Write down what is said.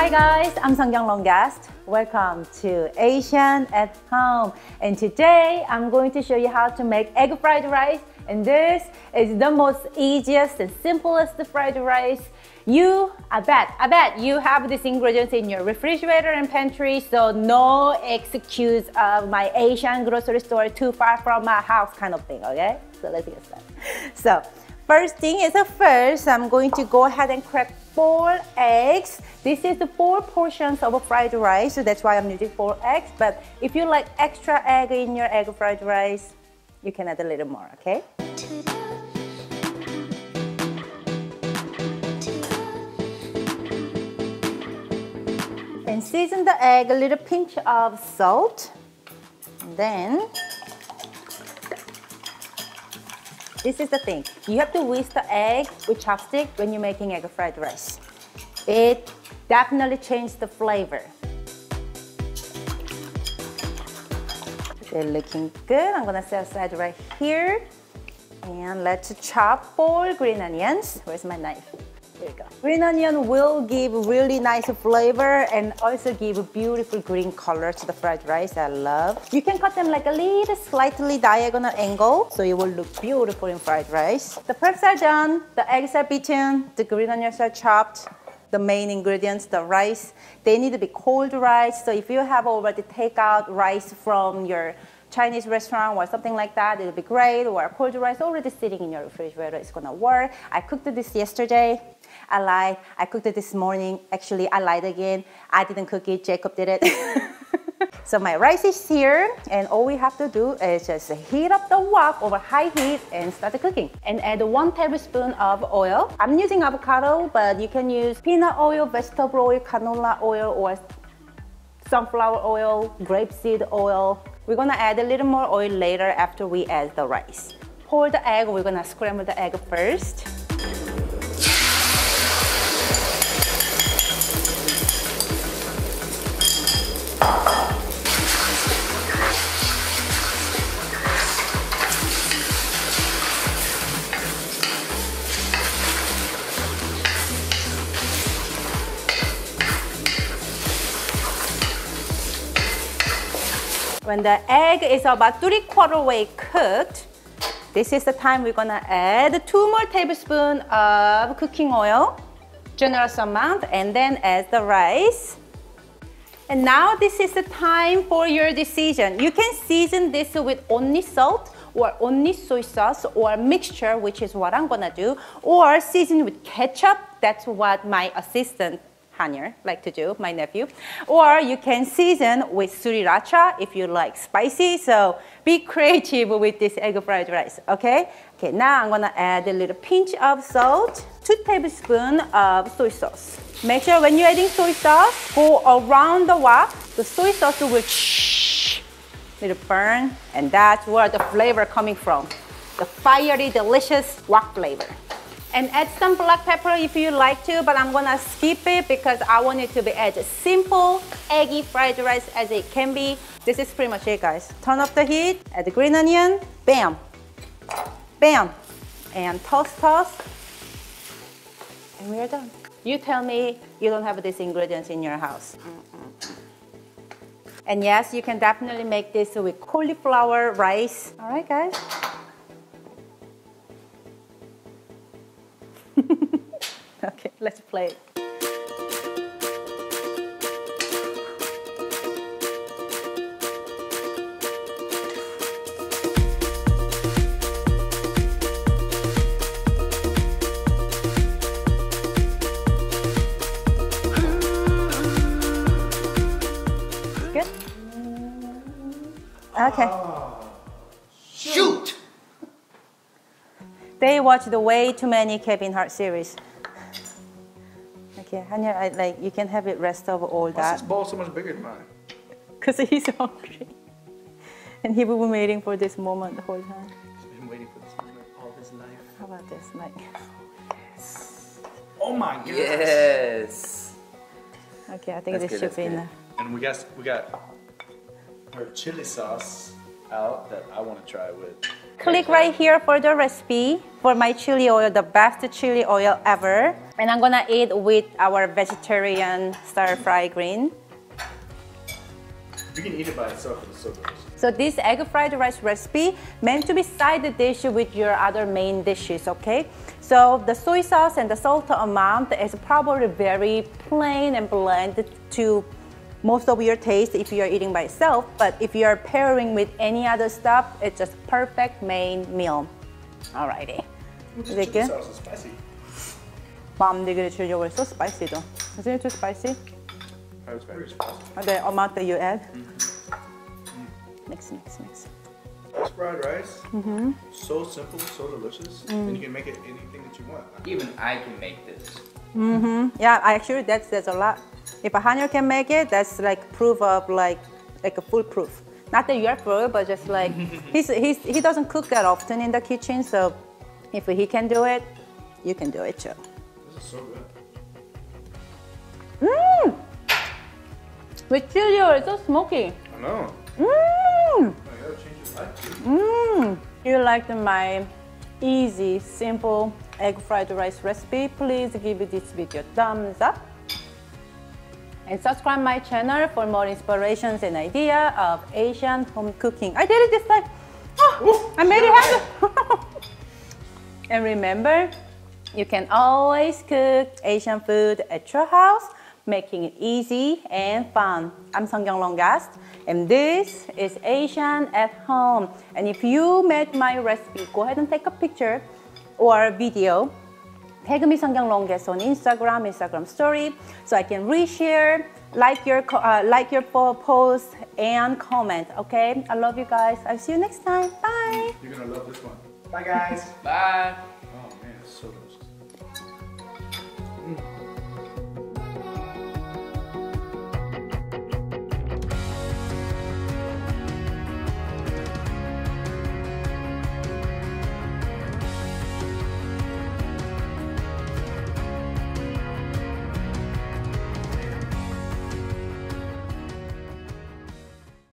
Hi guys, I'm Seonkyoung long guest. Welcome to Asian at Home. And today I'm going to show you how to make egg fried rice. And this is the most easiest and simplest fried rice. I bet you have these ingredients in your refrigerator and pantry, so no excuse of my Asian grocery store too far from my house kind of thing, okay? So let's get started. So first thing is I'm going to go ahead and crack 4 eggs. This is the 4 portions of a fried rice, so that's why I'm using 4 eggs. But if you like extra egg in your egg fried rice, you can add a little more, okay? And season the egg, a little pinch of salt. And then, this is the thing. You have to whisk the egg with chopstick when you're making egg fried rice. It definitely changes the flavor. They're looking good. I'm gonna set aside right here. And let's chop 4 green onions. Where's my knife? There you go. Green onion will give really nice flavor and also give a beautiful green color to the fried rice. I love. You can cut them like a little slightly diagonal angle so it will look beautiful in fried rice. The preps are done, the eggs are beaten, the green onions are chopped. The main ingredients, the rice, they need to be cold rice. So if you have already take out rice from your Chinese restaurant or something like that, it'll be great. Or cold rice already sitting in your refrigerator, it's gonna work. I cooked this yesterday. I lied. I cooked it this morning. Actually, I lied again. I didn't cook it. Jacob did it. So my rice is here, and all we have to do is just heat up the wok over high heat and start cooking. And add 1 tablespoon of oil. I'm using avocado, but you can use peanut oil, vegetable oil, canola oil, or sunflower oil, grapeseed oil. We're gonna add a little more oil later after we add the rice. Pour the egg. We're gonna scramble the egg first. When the egg is about 3/4 way cooked, this is the time we're gonna add 2 more tablespoons of cooking oil, generous amount, and then add the rice. And now this is the time for your decision. You can season this with only salt or only soy sauce or mixture, which is what I'm gonna do, or season with ketchup. That's what my assistant Hanier like to do, my nephew. Or you can season with sriracha if you like spicy. So be creative with this egg fried rice, okay? Okay, now I'm gonna add a little pinch of salt, 2 tablespoons of soy sauce. Make sure when you're adding soy sauce, go around the wok. The soy sauce will little burn, and that's where the flavor coming from. The fiery, delicious wok flavor. And add some black pepper if you like to, but I'm gonna skip it because I want it to be as simple, eggy fried rice as it can be. This is pretty much it, guys. Turn up the heat, add the green onion, bam, bam, and toss, and we are done. You tell me you don't have these ingredients in your house. And yes, you can definitely make this with cauliflower rice. All right, guys. Okay, let's play it. Good? Okay. Shoot! They watched way too many Kevin Hart series. Okay, Hanya, you can have it rest of all that. Why's this bowl so much bigger than mine? Because he's hungry. And he will be waiting for this moment the whole time. He's been waiting for this moment all his life. How about this, Mike? Yes. Oh my goodness. Yes. Okay, I think this should be enough. And we got our chili sauce out that I want to try with Click right here for the recipe for my chili oil, the best chili oil ever. And I'm gonna eat with our vegetarian stir-fry green. You can eat it by itself, it's so delicious. So this egg fried rice recipe meant to be side dish with your other main dishes, okay? So the soy sauce and the salt amount is probably very plain and bland to most of your taste if you are eating by itself, but if you are pairing with any other stuff, it's just perfect main meal. Alrighty. This Is it chili good? sauce is spicy. Mom, they're gonna 주려고 했어? Spicy though. Isn't it too spicy? It's very spicy. The amount that you add? Mix. This fried rice, so simple, so delicious, and you can make it anything that you want. Even I can make this. Yeah, actually that's a lot. If a Hanyo can make it, that's like proof of like a foolproof. Not that you're full, but just like he doesn't cook that often in the kitchen, so if he can do it, you can do it too. This is so good. With chili oil, it's so smoky. I know. Mmm. I gotta change your life too. You liked my easy, simple egg fried rice recipe? Please give this video a thumbs up. And subscribe my channel for more inspirations and idea of Asian home cooking. I did it this time. Oh, I made it happen. And remember, you can always cook Asian food at your house, making it easy and fun. I'm Seonkyoung guest, and this is Asian at Home. And if you met my recipe, go ahead and take a picture or video. Tag me Seonkyoung guest on Instagram story, so I can reshare, like your post and comment. Okay, I love you guys. I'll see you next time. Bye. You're gonna love this one. Bye, guys. Bye. Oh man, it's so delicious.